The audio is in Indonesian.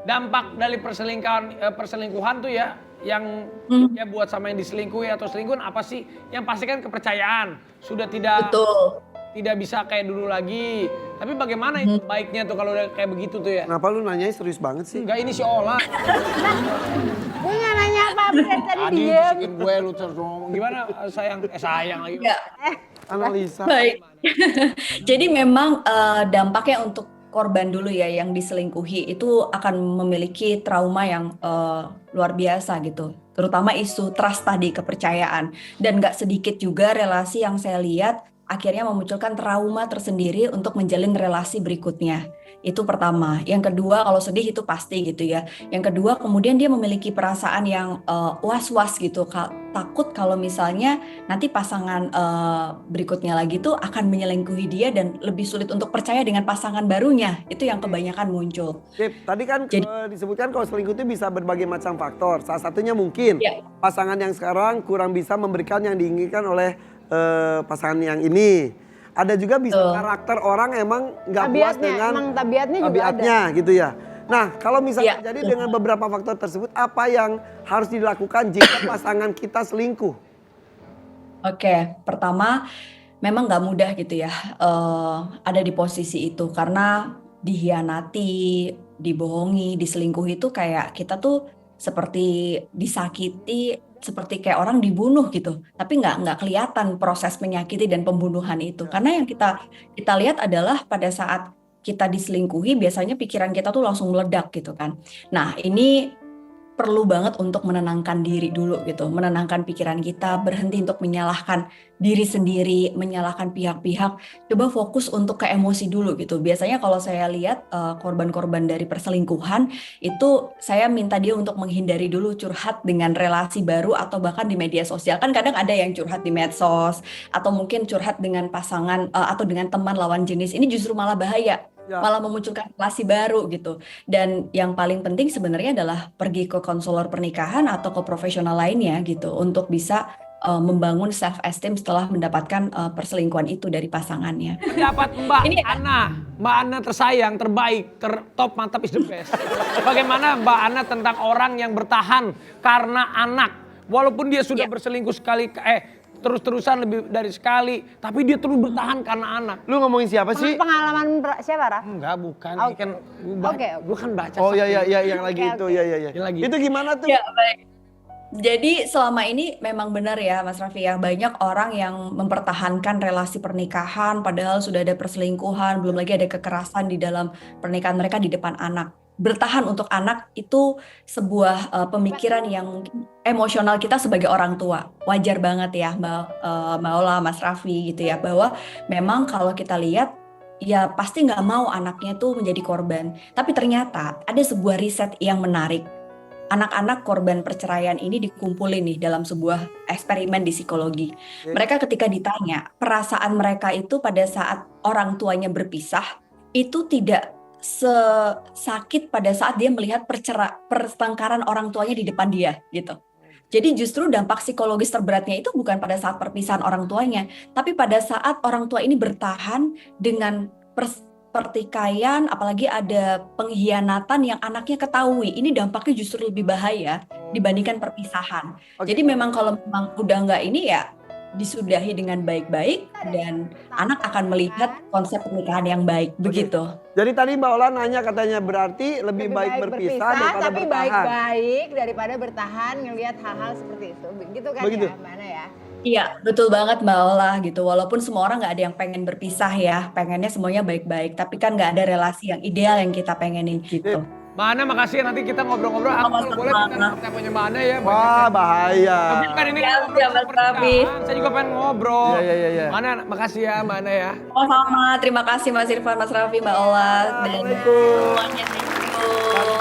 Dampak dari perselingkuhan tuh ya, yang ya buat sama yang diselingkuhi atau selingkuh apa sih? Yang pasti kan kepercayaan, sudah Betul. tidak bisa kayak dulu lagi. Tapi bagaimana itu baiknya tuh kalau udah kayak begitu tuh ya? Kenapa lu nanyanya serius banget sih? Enggak, ini si Ola. Gue nggak nanya apa-apa dari tadi Tadi diem. bisikin gue lu terus ngomong. Gimana sayang? Sayang lagi. Ya, Analisa. baik. Jadi memang dampaknya untuk korban dulu ya yang diselingkuhi itu akan memiliki trauma yang luar biasa gitu. Terutama isu trust tadi, kepercayaan. Dan gak sedikit juga relasi yang saya lihat akhirnya memunculkan trauma tersendiri untuk menjalin relasi berikutnya. Itu pertama. Yang kedua, kalau sedih itu pasti gitu ya. Yang kedua, kemudian dia memiliki perasaan yang was-was gitu. Takut kalau misalnya nanti pasangan berikutnya lagi tuh akan menyelingkuhi dia dan lebih sulit untuk percaya dengan pasangan barunya. Itu yang kebanyakan muncul. Sip, tadi kan Jadi- disebutkan kalau selingkuh itu bisa berbagai macam faktor. Salah satunya mungkin Ya. pasangan yang sekarang kurang bisa memberikan yang diinginkan oleh pasangan yang ini. Ada juga bisa Betul. karakter orang emang nggak puas Tabiatnya, dengan emang tabiatnya juga ada. tabiatnya gitu ya. Nah, kalau misalnya Ya. terjadi dengan beberapa faktor tersebut, apa yang harus dilakukan jika pasangan kita selingkuh? Oke, pertama memang nggak mudah gitu ya ada di posisi itu karena dihianati, dibohongi, diselingkuhi itu kayak kita tuh seperti disakiti, seperti kayak orang dibunuh gitu. Tapi nggak kelihatan proses menyakiti dan pembunuhan itu. Karena yang kita lihat adalah pada saat kita diselingkuhi biasanya pikiran kita tuh langsung meledak gitu kan. Nah, ini perlu banget untuk menenangkan diri dulu gitu, menenangkan pikiran kita, berhenti untuk menyalahkan diri sendiri, menyalahkan pihak-pihak, coba fokus untuk ke emosi dulu gitu. Biasanya kalau saya lihat korban-korban dari perselingkuhan itu saya minta dia untuk menghindari dulu curhat dengan relasi baru atau bahkan di media sosial. Kan kadang ada yang curhat di medsos atau mungkin curhat dengan pasangan atau dengan teman lawan jenis. Ini justru malah bahaya. Ya. Malah memunculkan relasi baru gitu. Dan yang paling penting sebenarnya adalah pergi ke konselor pernikahan atau ke profesional lainnya gitu untuk bisa membangun self esteem setelah mendapatkan perselingkuhan itu dari pasangannya. Pendapat Mbak Ini- Mbak Ana tersayang, terbaik, top, mantap, is the best. Bagaimana Mbak Ana tentang orang yang bertahan karena anak? Walaupun dia sudah Ya. berselingkuh sekali, terus-terusan lebih dari sekali, tapi dia terus bertahan karena anak. Lu ngomongin siapa sih? Pengalaman siapa, Ra? Enggak, bukan. Oke. Ini kan Oke. gue kan baca. Oh iya yang lagi Oke, itu, oke. ya. Yang lagi. Itu gimana tuh? Ya, baik. Jadi selama ini memang benar ya Mas Raffi ya, banyak orang yang mempertahankan relasi pernikahan padahal sudah ada perselingkuhan, belum lagi ada kekerasan di dalam pernikahan mereka di depan anak. Bertahan untuk anak itu sebuah pemikiran yang mungkin emosional kita sebagai orang tua. Wajar banget ya Mbak Ola, Mas Raffi gitu ya, bahwa memang kalau kita lihat ya pasti nggak mau anaknya tuh menjadi korban. Tapi ternyata ada sebuah riset yang menarik. Anak-anak korban perceraian ini dikumpulin nih dalam sebuah eksperimen di psikologi. Mereka ketika ditanya, perasaan mereka itu pada saat orang tuanya berpisah, itu tidak sesakit pada saat dia melihat pertengkaran orang tuanya di depan dia gitu. Jadi justru dampak psikologis terberatnya itu bukan pada saat perpisahan orang tuanya, tapi pada saat orang tua ini bertahan dengan pertikaian, apalagi ada pengkhianatan yang anaknya ketahui. Ini dampaknya justru lebih bahaya dibandingkan perpisahan. Oke. Jadi memang kalau memang udah nggak ini ya disudahi dengan baik-baik dan anak akan melihat konsep pernikahan yang baik. Begitu. Jadi tadi Mbak Ola nanya katanya berarti lebih baik berpisah daripada tapi bertahan. baik-baik daripada bertahan ngelihat hal-hal seperti itu. Begitu kan Begitu. ya, Mbak Ana ya? Iya, betul banget Mbak Ola gitu. Walaupun semua orang nggak ada yang pengen berpisah ya, pengennya semuanya baik-baik. Tapi kan nggak ada relasi yang ideal yang kita pengenin gitu. Mbak Ana makasih ya, nanti kita ngobrol-ngobrol. Aku kalau boleh Sama-sama. kita teleponnya Mbak Ana ya. Wah bahaya. Tapi kan ini Ya, kan ngobrol Mas soal Raffi. pernikahan. Saya juga pengen ngobrol. Iya. Mbak Ana, makasih ya Mbak Ana ya. Sama-sama, terima kasih Mas Irfan, Mas Raffi, Mbak Ola, dan Assalamualaikum. semuanya. Thank you.